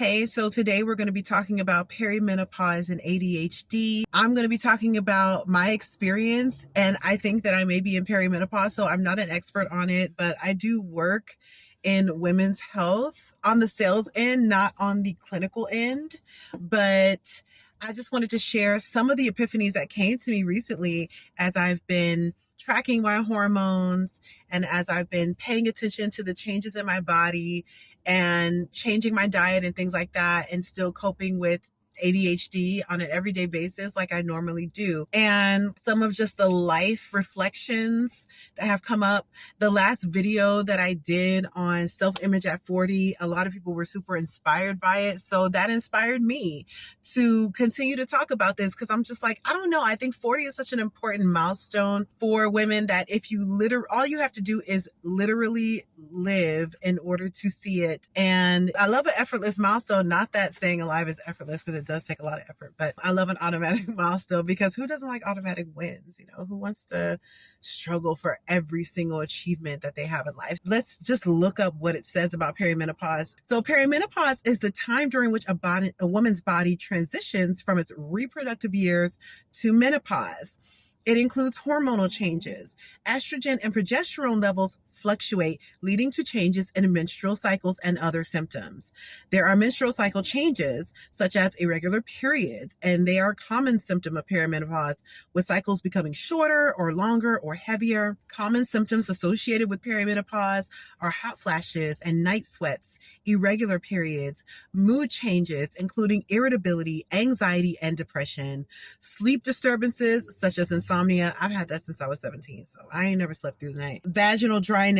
Hey, so today we're going to be talking about perimenopause and ADHD. I'm going to be talking about my experience, and I think that I may be in perimenopause, so I'm not an expert on it, but I do work in women's health on the sales end, not on the clinical end. But I just wanted to share some of the epiphanies that came to me recently as I've been tracking my hormones and as I've been paying attention to the changes in my body and changing my diet and things like that, and still coping with ADHD on an everyday basis like I normally do. And some of just the life reflections that have come up. The last video that I did on self-image at 40, a lot of people were super inspired by it. So that inspired me to continue to talk about this, because I'm just like, I don't know. I think 40 is such an important milestone for women that if you all you have to do is literally live in order to see it. And I love an effortless milestone. Not that staying alive is effortless, because it does take a lot of effort, but I love an automatic milestone, because who doesn't like automatic wins? Who wants to struggle for every single achievement that they have in life? Let's just look up what it says about perimenopause. So perimenopause is the time during which a woman's body transitions from its reproductive years to menopause. It includes hormonal changes. Estrogen and progesterone levels fluctuate, leading to changes in menstrual cycles and other symptoms. There are menstrual cycle changes, such as irregular periods, and they are a common symptom of perimenopause, with cycles becoming shorter or longer or heavier. Common symptoms associated with perimenopause are hot flashes and night sweats, irregular periods, mood changes, including irritability, anxiety, and depression, sleep disturbances, such as insomnia. I've had that since I was 17, so I ain't never slept through the night. Vaginal dryness.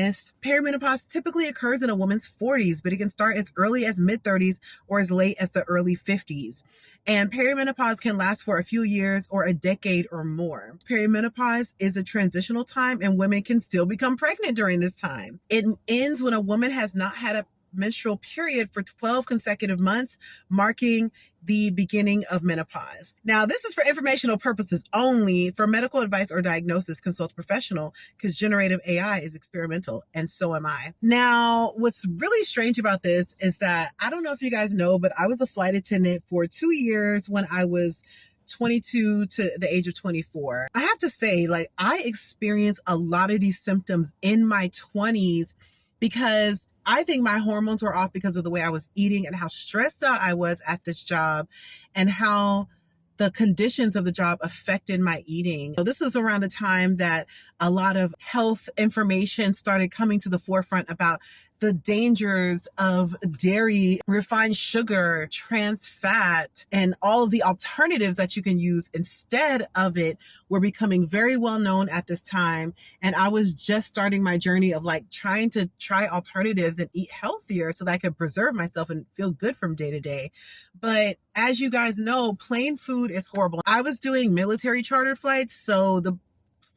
Perimenopause typically occurs in a woman's 40s, but it can start as early as mid-30s or as late as the early 50s. And perimenopause can last for a few years or a decade or more. Perimenopause is a transitional time, and women can still become pregnant during this time. It ends when a woman has not had a menstrual period for 12 consecutive months, marking the beginning of menopause. Now, this is for informational purposes only. For medical advice or diagnosis, consult a professional, because generative AI is experimental, and so am I. Now, what's really strange about this is that, I don't know if you guys know, but I was a flight attendant for 2 years when I was 22 to the age of 24. I have to say, I experienced a lot of these symptoms in my 20s, because I think my hormones were off because of the way I was eating and how stressed out I was at this job, and how the conditions of the job affected my eating. So this is around the time that a lot of health information started coming to the forefront about the dangers of dairy, refined sugar, trans fat, and all of the alternatives that you can use instead of it were becoming very well known at this time. And I was just starting my journey of trying to try alternatives and eat healthier so that I could preserve myself and feel good from day to day. But as you guys know, plain food is horrible. I was doing military chartered flights, so the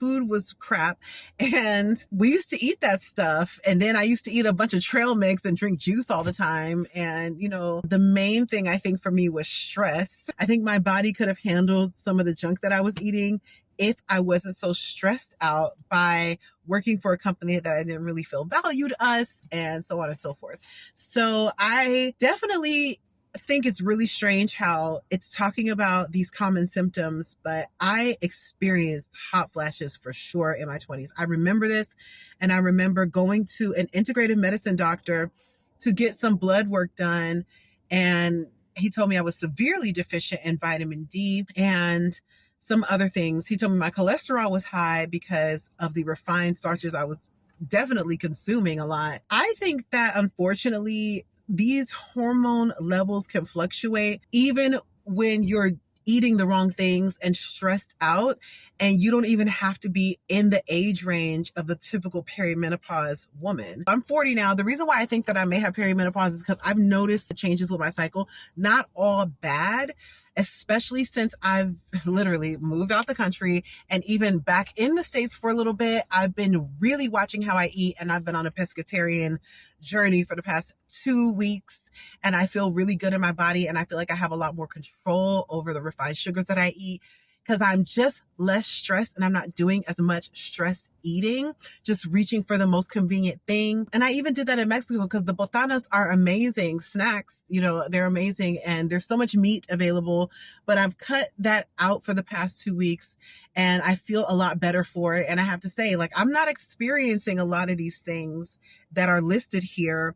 food was crap, and we used to eat that stuff. And then I used to eat a bunch of trail mix and drink juice all the time. And the main thing I think for me was stress. I think my body could have handled some of the junk that I was eating if I wasn't so stressed out by working for a company that I didn't really feel valued us, and so on and so forth. So I definitely think it's really strange how it's talking about these common symptoms, but I experienced hot flashes for sure in my 20s. I remember this, and I remember going to an integrative medicine doctor to get some blood work done, and he told me I was severely deficient in vitamin D and some other things. He told me my cholesterol was high because of the refined starches I was definitely consuming a lot. I think that, unfortunately, these hormone levels can fluctuate even when you're eating the wrong things and stressed out, and you don't even have to be in the age range of a typical perimenopause woman. I'm 40 now. The reason why I think that I may have perimenopause is because I've noticed the changes with my cycle. Not all bad, especially since I've literally moved out the country, and even back in the States for a little bit. I've been really watching how I eat, and I've been on a pescatarian journey for the past 2 weeks. And I feel really good in my body, and I feel like I have a lot more control over the refined sugars that I eat. because I'm just less stressed and I'm not doing as much stress eating, just reaching for the most convenient thing. And I even did that in Mexico because the botanas are amazing snacks. They're amazing and there's so much meat available, but I've cut that out for the past 2 weeks and I feel a lot better for it. And I have to say, like, I'm not experiencing a lot of these things that are listed here.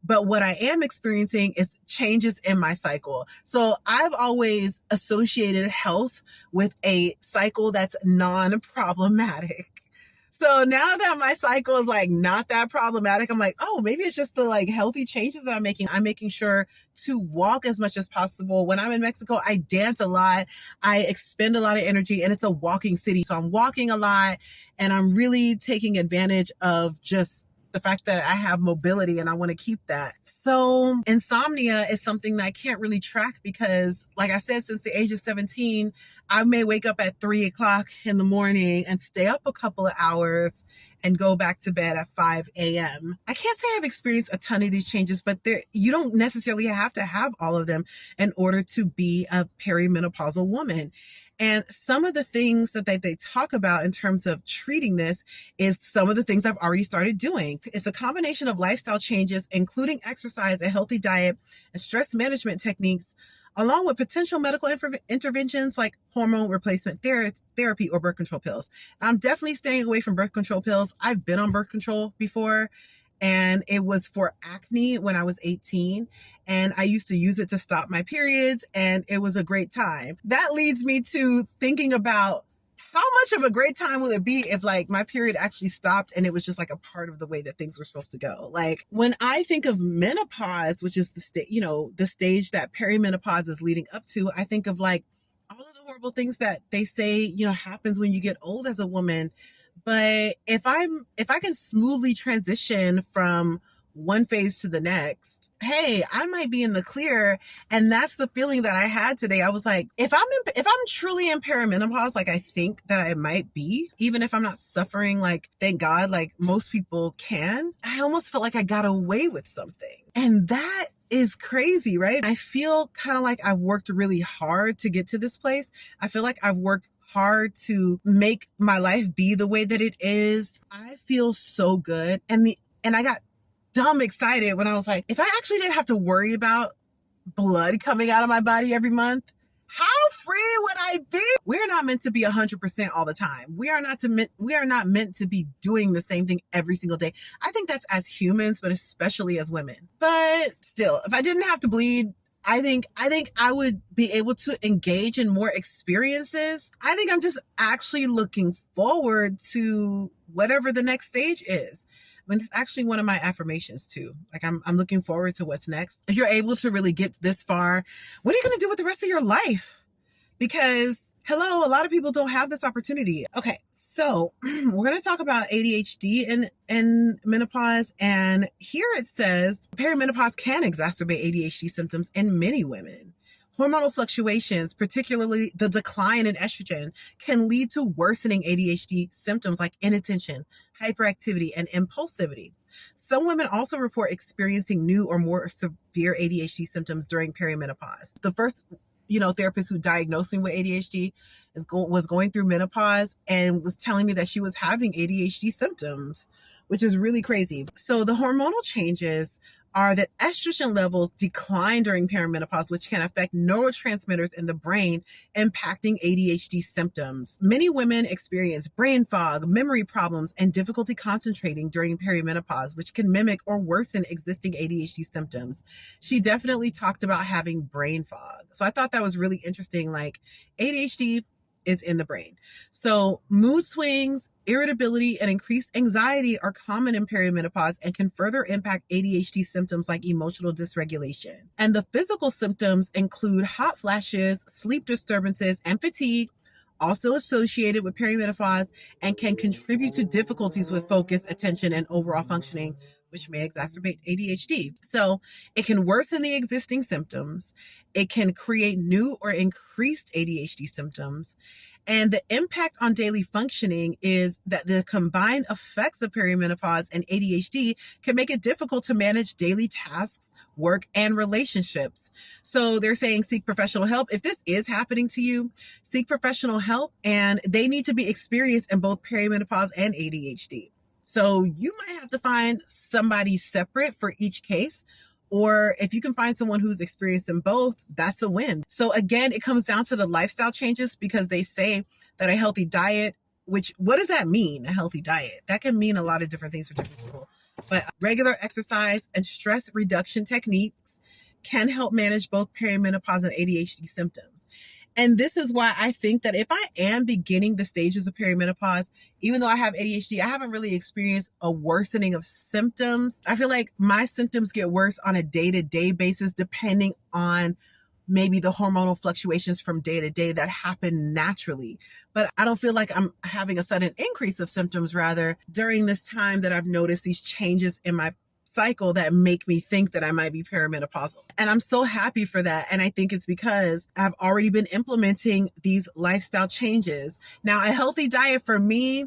But what I am experiencing is changes in my cycle. So I've always associated health with a cycle that's non-problematic. So now that my cycle is like not that problematic, I'm like, oh, maybe it's just the like healthy changes that I'm making. I'm making sure to walk as much as possible. When I'm in Mexico, I dance a lot. I expend a lot of energy and it's a walking city. So I'm walking a lot and I'm really taking advantage of just the fact that I have mobility and I want to keep that. So insomnia is something that I can't really track because, like I said, since the age of 17, I may wake up at 3 o'clock in the morning and stay up a couple of hours and go back to bed at 5 a.m. I can't say I've experienced a ton of these changes, but you don't necessarily have to have all of them in order to be a perimenopausal woman. And some of the things that they talk about in terms of treating this is some of the things I've already started doing. It's a combination of lifestyle changes, including exercise, a healthy diet, and stress management techniques, along with potential medical interventions like hormone replacement therapy or birth control pills. I'm definitely staying away from birth control pills. I've been on birth control before, and it was for acne when I was 18. And I used to use it to stop my periods, and it was a great time. That leads me to thinking about how much of a great time will it be if like my period actually stopped and it was just like a part of the way that things were supposed to go. Like when I think of menopause, which is the stage that perimenopause is leading up to, I think of like all of the horrible things that they say, happens when you get old as a woman. But if I can smoothly transition from one phase to the next, hey, I might be in the clear. And that's the feeling that I had today. I was like, if I'm truly in perimenopause, like I think that I might be, even if I'm not suffering, like, thank God, like most people can, I almost felt like I got away with something. And that is crazy, right? I feel kind of like I've worked really hard to get to this place. I feel like I've worked hard to make my life be the way that it is. I feel so good. And I got dumb excited when I was like, if I actually didn't have to worry about blood coming out of my body every month, how free would I be? We're not meant to be 100% all the time. We are not meant to be doing the same thing every single day. I think that's as humans, but especially as women. But still, if I didn't have to bleed, I think I would be able to engage in more experiences. I think I'm just actually looking forward to whatever the next stage is. I mean, it's actually one of my affirmations too. Like I'm looking forward to what's next. If you're able to really get this far, what are you going to do with the rest of your life? Because hello, a lot of people don't have this opportunity. Okay, so we're going to talk about ADHD and menopause. And here it says perimenopause can exacerbate ADHD symptoms in many women. Hormonal fluctuations, particularly the decline in estrogen, can lead to worsening ADHD symptoms like inattention, hyperactivity, and impulsivity. Some women also report experiencing new or more severe ADHD symptoms during perimenopause. The first, therapist who diagnosed me with ADHD was going through menopause and was telling me that she was having ADHD symptoms, which is really crazy. So the hormonal changes are that estrogen levels decline during perimenopause, which can affect neurotransmitters in the brain, impacting ADHD symptoms. Many women experience brain fog, memory problems, and difficulty concentrating during perimenopause, which can mimic or worsen existing ADHD symptoms. She definitely talked about having brain fog. So I thought that was really interesting. Like ADHD is in the brain. So mood swings, irritability, and increased anxiety are common in perimenopause and can further impact ADHD symptoms like emotional dysregulation. And the physical symptoms include hot flashes, sleep disturbances, and fatigue, also associated with perimenopause, and can contribute to difficulties with focus, attention, and overall functioning, which may exacerbate ADHD. So it can worsen the existing symptoms. It can create new or increased ADHD symptoms. And the impact on daily functioning is that the combined effects of perimenopause and ADHD can make it difficult to manage daily tasks work, and relationships. So they're saying seek professional help. If this is happening to you, seek professional help, and they need to be experienced in both perimenopause and ADHD. So you might have to find somebody separate for each case. Or if you can find someone who's experienced in both, that's a win. So again, it comes down to the lifestyle changes, because they say that a healthy diet, which, what does that mean? A healthy diet? That can mean a lot of different things for different people. But regular exercise and stress reduction techniques can help manage both perimenopause and ADHD symptoms. And this is why I think that if I am beginning the stages of perimenopause, even though I have ADHD, I haven't really experienced a worsening of symptoms. I feel like my symptoms get worse on a day-to-day basis, depending on maybe the hormonal fluctuations from day to day that happen naturally. But I don't feel like I'm having a sudden increase of symptoms, rather during this time that I've noticed these changes in my cycle that make me think that I might be perimenopausal. And I'm so happy for that. And I think it's because I've already been implementing these lifestyle changes. Now, a healthy diet for me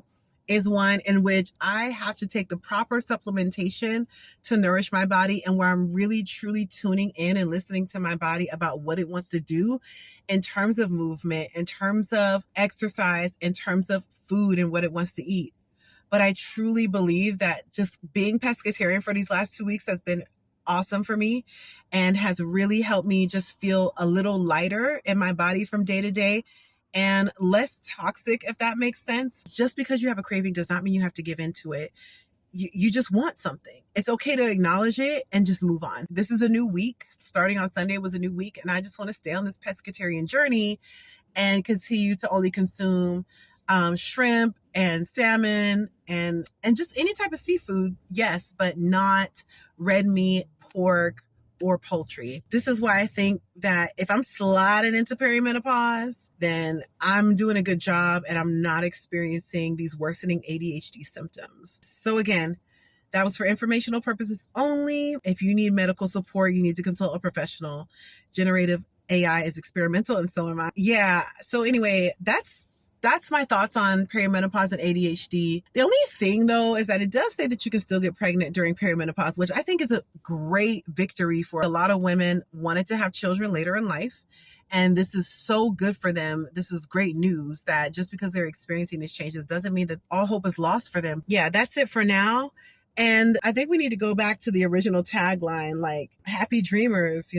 is one in which I have to take the proper supplementation to nourish my body, and where I'm really truly tuning in and listening to my body about what it wants to do in terms of movement, in terms of exercise, in terms of food and what it wants to eat. But I truly believe that just being pescatarian for these last 2 weeks has been awesome for me and has really helped me just feel a little lighter in my body from day to day and less toxic, if that makes sense. Just because you have a craving does not mean you have to give into it. You just want something. It's okay to acknowledge it and just move on. This is a new week. Starting on Sunday was a new week, and I just want to stay on this pescatarian journey and continue to only consume shrimp and salmon and just any type of seafood, yes, but not red meat, pork, or poultry. This is why I think that if I'm sliding into perimenopause, then I'm doing a good job and I'm not experiencing these worsening ADHD symptoms. So again, that was for informational purposes only. If you need medical support, you need to consult a professional. Generative AI is experimental, and so am I. Yeah. So anyway, that's my thoughts on perimenopause and ADHD. The only thing, though, is that it does say that you can still get pregnant during perimenopause, which I think is a great victory for a lot of women wanted to have children later in life. And this is so good for them. This is great news that just because they're experiencing these changes doesn't mean that all hope is lost for them. Yeah, that's it for now. And I think we need to go back to the original tagline, like happy dreamers,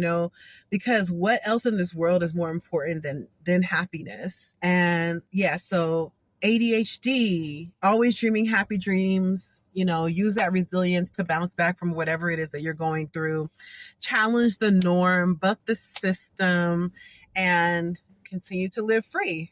because what else in this world is more important than happiness? And yeah, so ADHD, always dreaming happy dreams, use that resilience to bounce back from whatever it is that you're going through. Challenge the norm, buck the system, and continue to live free.